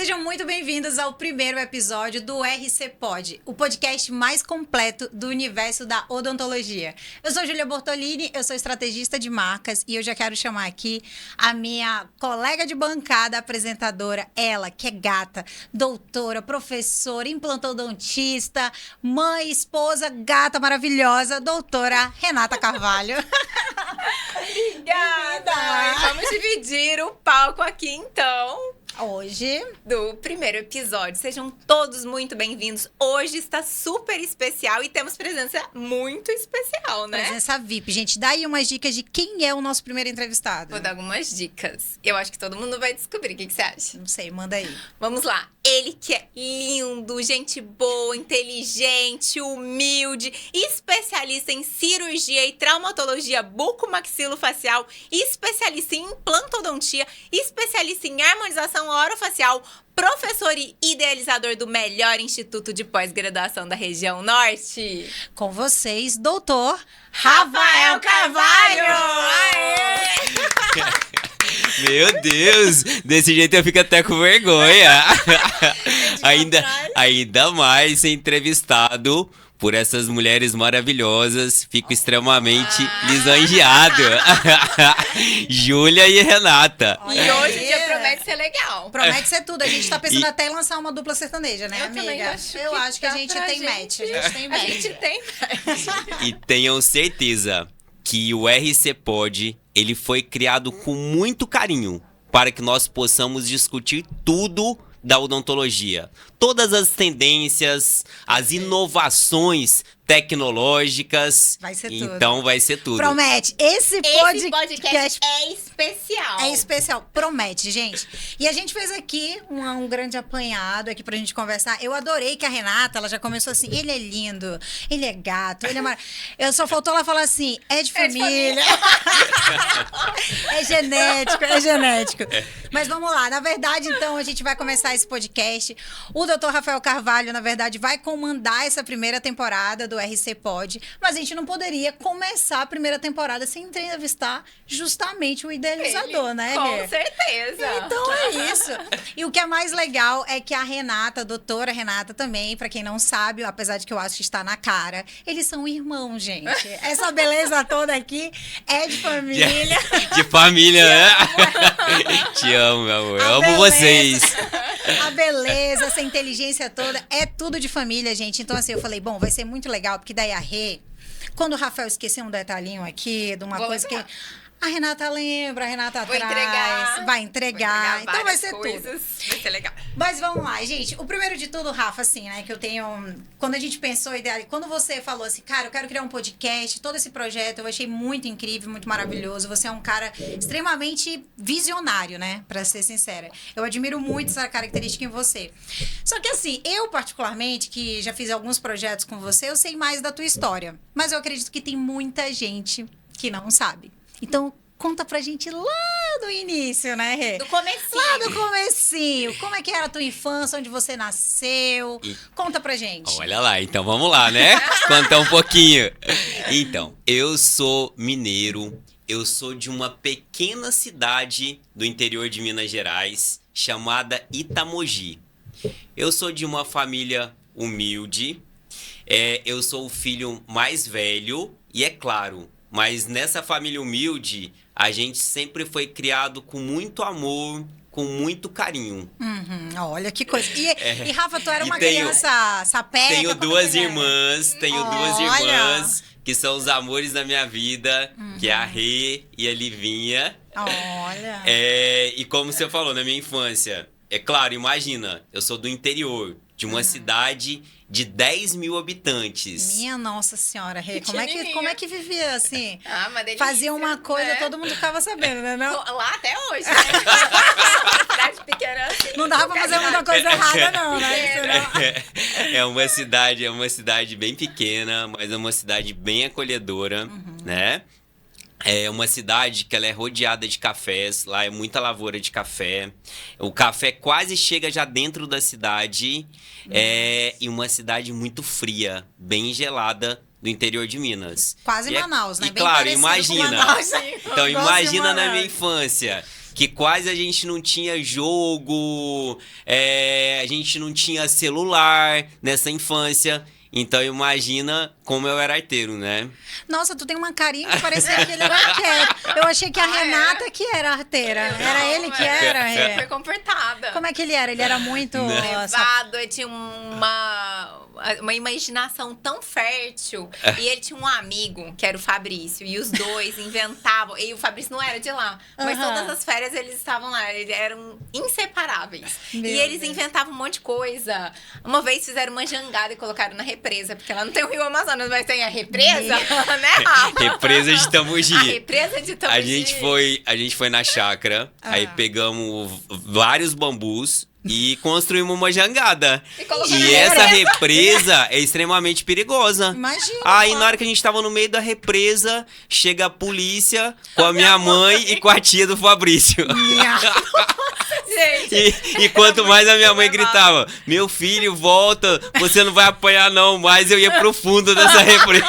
Sejam muito bem-vindos ao primeiro episódio do RC Pod, o podcast mais completo do universo da odontologia. Eu sou Júlia Bortolini, eu sou estrategista de marcas e eu já quero chamar aqui a minha colega de bancada, apresentadora, ela que é gata, doutora, professora, implantodontista, mãe, esposa, gata maravilhosa, doutora Renata Carvalho. Obrigada! Vamos dividir o palco aqui, então, hoje, do primeiro episódio. Sejam todos muito bem-vindos. Hoje está super especial e temos presença muito especial, né? Presença VIP. Gente, dá aí umas dicas de quem é o nosso primeiro entrevistado. Vou dar algumas dicas. Eu acho que todo mundo vai descobrir. O que você acha? Não sei, manda aí. Vamos lá. Ele que é lindo, gente boa, inteligente, humilde, especialista em cirurgia e traumatologia bucomaxilofacial, especialista em implantodontia, especialista em harmonização orofacial, professor e idealizador do melhor instituto de pós-graduação da região norte. Com vocês, doutor Rafael Carvalho! Aê! Meu Deus, desse jeito eu fico até com vergonha. ainda mais ser entrevistado por essas mulheres maravilhosas. Fico extremamente lisonjeado. Júlia e Renata. E hoje o dia promete ser legal. Promete ser tudo. A gente tá pensando até em lançar uma dupla sertaneja, né, Eu amiga? também acho eu que acho que a dá gente pra tem gente. match. A gente tem A match. gente tem match. E tenham certeza que o RC Pod, ele foi criado com muito carinho para que nós possamos discutir tudo da odontologia. Todas as tendências, as inovações tecnológicas. Vai ser tudo. Então vai ser tudo. Promete. Esse podcast é especial. é especial. Promete, gente. E a gente fez aqui um grande apanhado aqui pra gente conversar. Eu adorei que a Renata, ela já começou assim, ele é lindo, ele é gato, ele é eu só faltou ela falar assim, é de família. É genético, é genético. Mas vamos lá. Na verdade, então, a gente vai começar esse podcast. O Dr. Rafael Carvalho, na verdade, vai comandar essa primeira temporada do RC Pod, mas a gente não poderia começar a primeira temporada sem entrevistar justamente o idealizador, né, Com Rê? certeza. Então é isso. E o que é mais legal é que a Renata, a doutora Renata também, pra quem não sabe, apesar de que eu acho que está na cara, eles são irmãos, gente. Essa beleza toda aqui é de família. De família, né? Te amo, meu amor. Eu amo vocês. A beleza, essa inteligência toda, é tudo de família, gente. Então, assim, eu falei, bom, vai ser muito legal, porque daí a Rê, quando o Rafael esquecer um detalhinho aqui, de uma Vou coisa lembrar. que a Renata lembra, a Renata Vou traz, entregar. vai entregar. Então vai ser várias tudo. coisas. Vai ser legal. Mas vamos lá, gente. O primeiro de tudo, Rafa, assim, né, que eu tenho... Quando a gente pensou, quando você falou assim, cara, eu quero criar um podcast, todo esse projeto, eu achei muito incrível, muito maravilhoso. Você é um cara extremamente visionário, né, pra ser sincera. Eu admiro muito essa característica em você. Só que assim, eu particularmente, que já fiz alguns projetos com você, eu sei mais da tua história. Mas eu acredito que tem muita gente que não sabe. Então, conta pra gente lá do início, né, Rê? Do comecinho. Lá do comecinho. Como é que era a tua infância, onde você nasceu? Conta pra gente. Olha lá, então vamos lá, né? Contar um pouquinho. Então, eu sou mineiro, eu sou de uma pequena cidade do interior de Minas Gerais, chamada Itamogi. Eu sou de uma família humilde, eu sou o filho mais velho, e é claro, mas nessa família humilde, a gente sempre foi criado com muito amor, com muito carinho. Olha que coisa. E Rafa, tu era E uma tenho- criança sapeca? Tenho como duas que era? irmãs, Olha. que são os amores da minha vida, que é a Rê e a Livinha. Olha. E como você falou, na minha infância, é claro, imagina, eu sou do interior, de uma cidade de 10 mil habitantes. Minha Nossa Senhora, Rê, como é que vivia assim? Ah, uma delícia. Fazia uma coisa, né? todo mundo ficava sabendo, né? Não, Lá até hoje, né? Cidade pequena assim. não dava pra fazer muita coisa errada, não, né? Senão- É uma cidade bem pequena, mas é uma cidade bem acolhedora, né? É uma cidade que ela é rodeada de cafés, lá é muita lavoura de café. O café quase chega já dentro da cidade. E uma cidade muito fria, bem gelada do interior de Minas. Quase E Manaus, né? E Bem claro, parecido com imagina. Manaus. Então Igual imagina Manaus. na minha infância. que quase a gente não tinha jogo, a gente não tinha celular nessa infância. Então imagina como eu era arteiro, né? Nossa, tu tem uma carinha que parecia que ele era arqueiro. Eu achei que a Renata que era arteira. Era ele que era? Super foi comportada. Como é que ele era? Ele era muito... Levado, ele tinha uma imaginação tão fértil. E ele tinha um amigo, que era o Fabrício. E os dois inventavam. E o Fabrício não era de lá. Mas todas as férias eles estavam lá. Eles eram inseparáveis. E eles inventavam um monte de coisa. Uma vez fizeram uma jangada e colocaram na represa. Porque lá não tem o Rio Amazonas, mas tem a represa, né, Rafa? Represa de Tambugi. A represa de Tambugi. A gente foi na chácara, aí pegamos vários bambus e construímos uma jangada. E essa represa é extremamente perigosa. Imagina. Aí na hora que a gente tava no meio da represa, chega a polícia com a minha mãe e com a tia do Fabrício. Gente, E quanto mais a minha mãe gritava, meu filho, volta, você não vai apanhar não, mas eu ia pro fundo dessa represa.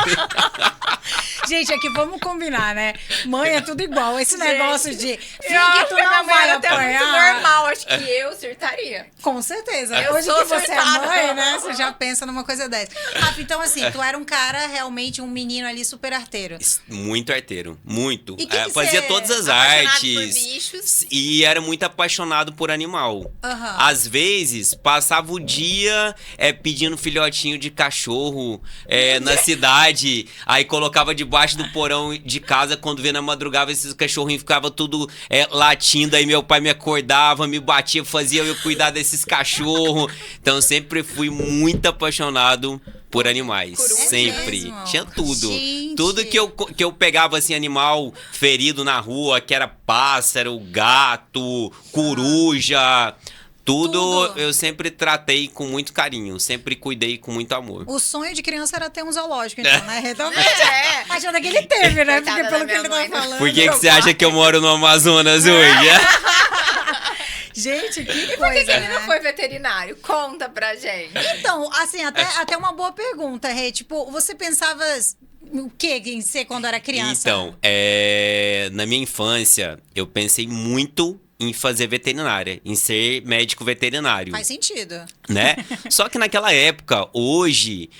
Gente, aqui vamos combinar, né? Mãe é tudo igual. Esse negócio de filho que tu minha não mãe vai era até muito apanhar. normal. Acho que eu surtaria. Com certeza. Eu Hoje sou que você é surtada. mãe, né? Você já pensa numa coisa dessa. Rafa, então assim, tu era um cara, realmente, um menino ali super arteiro. Muito arteiro, muito. E que Fazia você- todas as Apaixonado por artes. bichos. E era muito apaixonado por animal. Aham. Às vezes, passava o dia pedindo filhotinho de cachorro na cidade. Aí colocava debaixo do porão de casa. Quando via na madrugada, esses cachorrinhos ficavam tudo latindo. Aí meu pai me acordava, me batia, fazia eu cuidar desses cachorros. Então, eu sempre fui muito apaixonado por animais. Por um sempre. mesmo? Tinha tudo. Gente. Tudo que eu pegava, assim, animal ferido na rua, que era pássaro, gato, coruja... Tudo eu sempre tratei com muito carinho, sempre cuidei com muito amor. O sonho de criança era ter um zoológico, então, né? Realmente. É. Achando que ele teve, né? Porque Coitada pelo da que ele minha tá mãe, né? falando. Por que você acha que eu moro no Amazonas hoje? Gente, que Por que coisa, que ele né? não foi veterinário? Conta pra gente. Então, assim, até uma boa pergunta, Rê. Tipo, você pensava o quê em ser quando era criança? Então, na minha infância, eu pensei muito em fazer veterinária, em ser médico veterinário. Faz sentido. Né? Só que naquela época, hoje,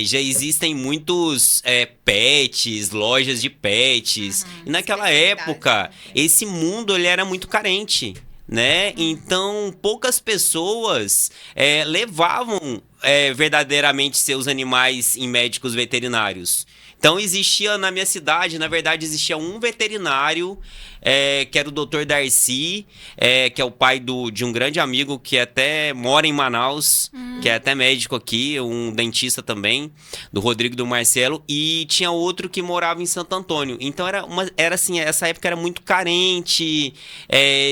já existem muitos pets, lojas de pets. E naquela época, esse mundo ele era muito carente. Né? Então, poucas pessoas levavam verdadeiramente seus animais em médicos veterinários. Então, existia na minha cidade, na verdade, existia um veterinário, que era o Dr. Darcy, que é o pai de um grande amigo que até mora em Manaus, que é até médico aqui, um dentista também, do Rodrigo e do Marcelo, e tinha outro que morava em Santo Antônio. Então, era assim, essa época era muito carente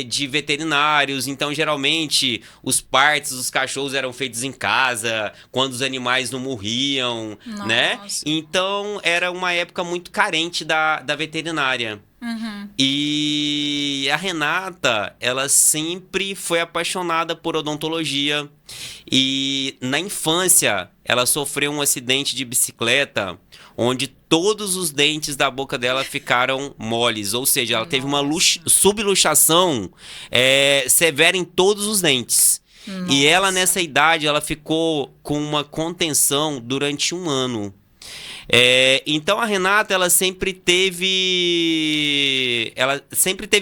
de veterinários, então, geralmente, os partos dos cachorros eram feitos em casa, quando os animais não morriam, né? Nossa. Então, era uma época muito carente da veterinária. Uhum. E a Renata, ela sempre foi apaixonada por odontologia. E na infância, ela sofreu um acidente de bicicleta onde todos os dentes da boca dela ficaram moles. Ou seja, ela teve uma subluxação severa em todos os dentes. E ela, nessa idade, ela ficou com uma contenção durante 1 ano. Então a Renata, ela sempre teve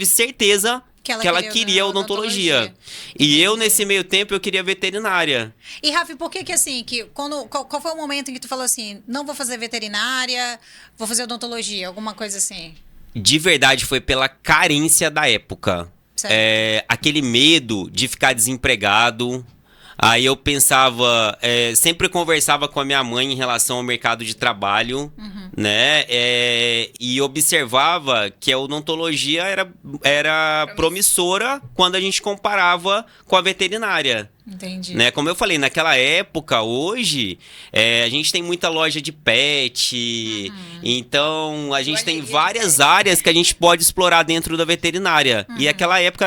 certeza que ela queria odontologia. E eu, nesse meio tempo, eu queria veterinária. E, Rafa, por que assim, qual foi o momento em que tu falou assim, não vou fazer veterinária, vou fazer odontologia, alguma coisa assim? De verdade, foi pela carência da época. Certo. Aquele medo de ficar desempregado. Aí eu pensava, sempre conversava com a minha mãe em relação ao mercado de trabalho, né? E observava que a odontologia era promissora quando a gente comparava com a veterinária. Entendi. Né? Como eu falei, naquela época, hoje, a gente tem muita loja de pet, então a gente tem várias áreas que a gente pode explorar dentro da veterinária. E aquela época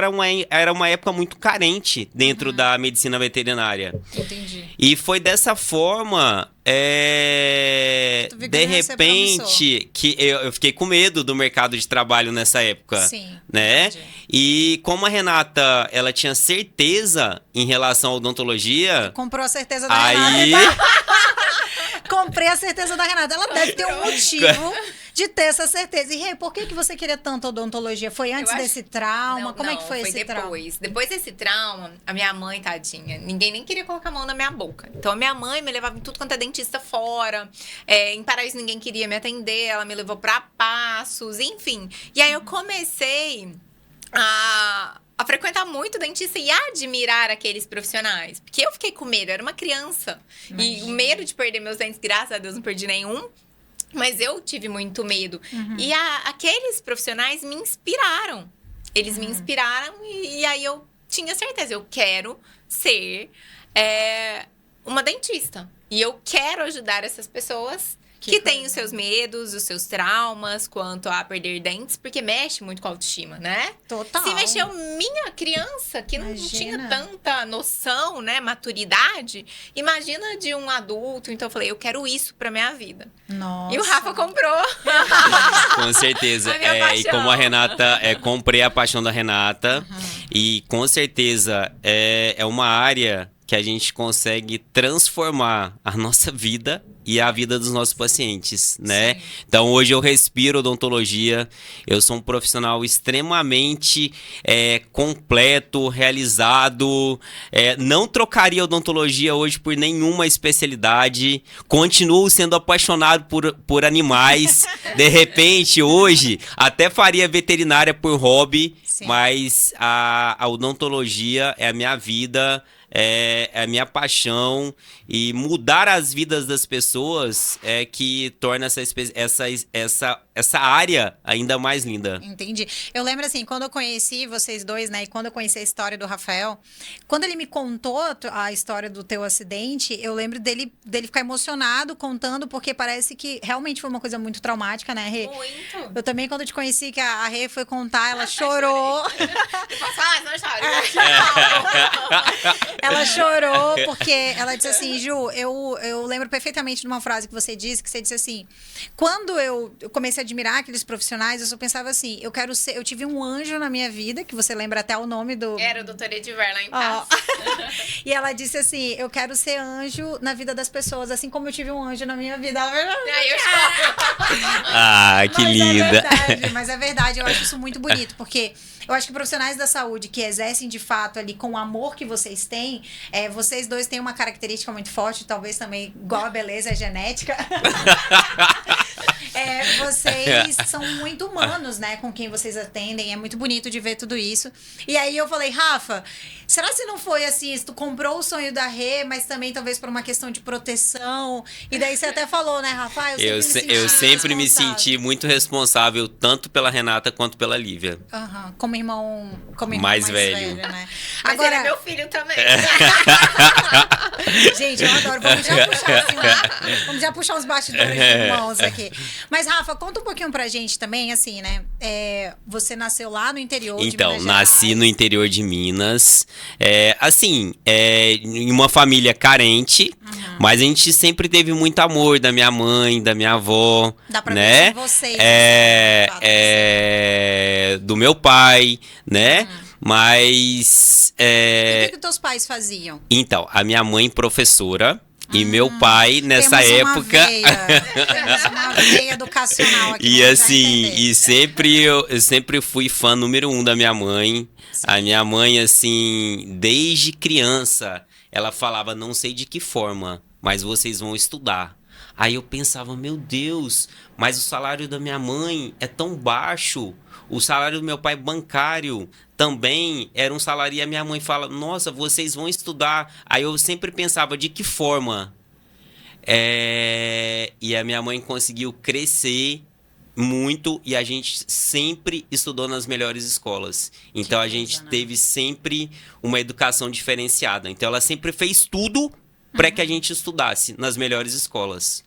era uma época muito carente dentro da medicina veterinária. Entendi. E foi dessa forma Tu viu que de não ia ser promissor. repente, que eu fiquei com medo do mercado de trabalho nessa época, Sim, né? verdade. E como a Renata, ela tinha certeza em relação à odontologia, Comprou a certeza da aí... Renata. Comprei a certeza da Renata. Ela deve ter um motivo de ter essa certeza. E, Rê, por que você queria tanto odontologia? Foi antes Eu acho- desse trauma? Não, Como é que não, foi esse trauma? depois. Depois desse trauma, a minha mãe, tadinha, ninguém nem queria colocar a mão na minha boca. Então, a minha mãe me levava em tudo quanto é dentista fora. Em Paraíso, ninguém queria me atender. Ela me levou pra Passos, enfim. E aí, eu comecei a frequentar muito dentista e a admirar aqueles profissionais. Porque eu fiquei com medo, eu era uma criança. E o medo de perder meus dentes, graças a Deus, não perdi nenhum. Mas eu tive muito medo. E aqueles profissionais me inspiraram. Eles me inspiraram e aí eu tinha certeza. Eu quero ser uma dentista. E eu quero ajudar essas pessoas que têm coisa. os seus medos, os seus traumas quanto a perder dentes. Porque mexe muito com a autoestima, né? Total. Se mexeu minha criança, que não tinha Imagina. tanta noção, né, maturidade, imagina de um adulto. Então eu falei, eu quero isso pra minha vida. Nossa. E o Rafa comprou. Com certeza. A minha E paixão. como a Renata, comprei a paixão da Renata. E com certeza é uma área que a gente consegue transformar a nossa vida e a vida dos nossos pacientes, né? Sim. Então hoje eu respiro odontologia, eu sou um profissional extremamente completo, realizado, não trocaria odontologia hoje por nenhuma especialidade, continuo sendo apaixonado por animais, de repente hoje até faria veterinária por hobby, Sim. mas a odontologia é a minha vida, é a minha paixão, e mudar as vidas das pessoas é que torna essa área ainda mais linda. Entendi. Eu lembro assim, quando eu conheci vocês dois, né, e quando eu conheci a história do Rafael, quando ele me contou a história do teu acidente, eu lembro dele ficar emocionado contando, porque parece que realmente foi uma coisa muito traumática, né, Rê? Muito. Eu também, quando te conheci, que a Rê foi contar, ela chorou. Posso falar? Não choro. Ela chorou porque ela disse assim, Ju, eu lembro perfeitamente de uma frase que você disse assim, quando eu comecei a admirar aqueles profissionais, eu só pensava assim, eu tive um anjo na minha vida, que você lembra até o nome do... Era o doutor Edivar lá em Ó. Passos. E ela disse assim, eu quero ser anjo na vida das pessoas, assim como eu tive um anjo na minha vida. Aí eu choro. Ah, que linda! Mas é verdade, eu acho isso muito bonito, porque eu acho que profissionais da saúde que exercem de fato ali com o amor que vocês têm, vocês dois têm uma característica muito forte, talvez também igual a beleza é genética. Vocês são muito humanos, né, com quem vocês atendem, é muito bonito de ver tudo isso. E aí eu falei, Rafa, será que não foi assim, se tu comprou o sonho da Rê, mas também talvez por uma questão de proteção? E daí você até falou, né, Rafa? Eu sempre me responsável. senti muito responsável, tanto pela Renata quanto pela Lívia. Aham, como irmão Mais velho. né? Mas Agora, ele é meu filho também. gente, eu adoro. Vamos já puxar assim, vamos já puxar os bastidores de irmãos aqui. Mas, Rafa, conta um pouquinho pra gente também, assim, né? Você nasceu lá no interior de Então, Minas nasci Gerais. no interior de Minas. Em uma família carente, mas a gente sempre teve muito amor da minha mãe, da minha avó, Dá pra ver né? em vocês, assim, Do meu pai, né? Mas E o que teus pais faziam? então, a minha mãe professora e meu pai nessa Temos época Temos uma veia educacional aqui. e vamos já assim, entender. e sempre eu sempre fui fã número 1 da minha mãe. A minha mãe, assim, desde criança, ela falava, não sei de que forma, mas vocês vão estudar. Aí eu pensava, meu Deus, mas o salário da minha mãe é tão baixo. O salário do meu pai bancário também era um salário. E a minha mãe fala, nossa, vocês vão estudar. Aí eu sempre pensava, de que forma? E a minha mãe conseguiu crescer muito e a gente sempre estudou nas melhores escolas. Então a gente teve sempre uma educação diferenciada. Então ela sempre fez tudo para que a gente estudasse nas melhores escolas.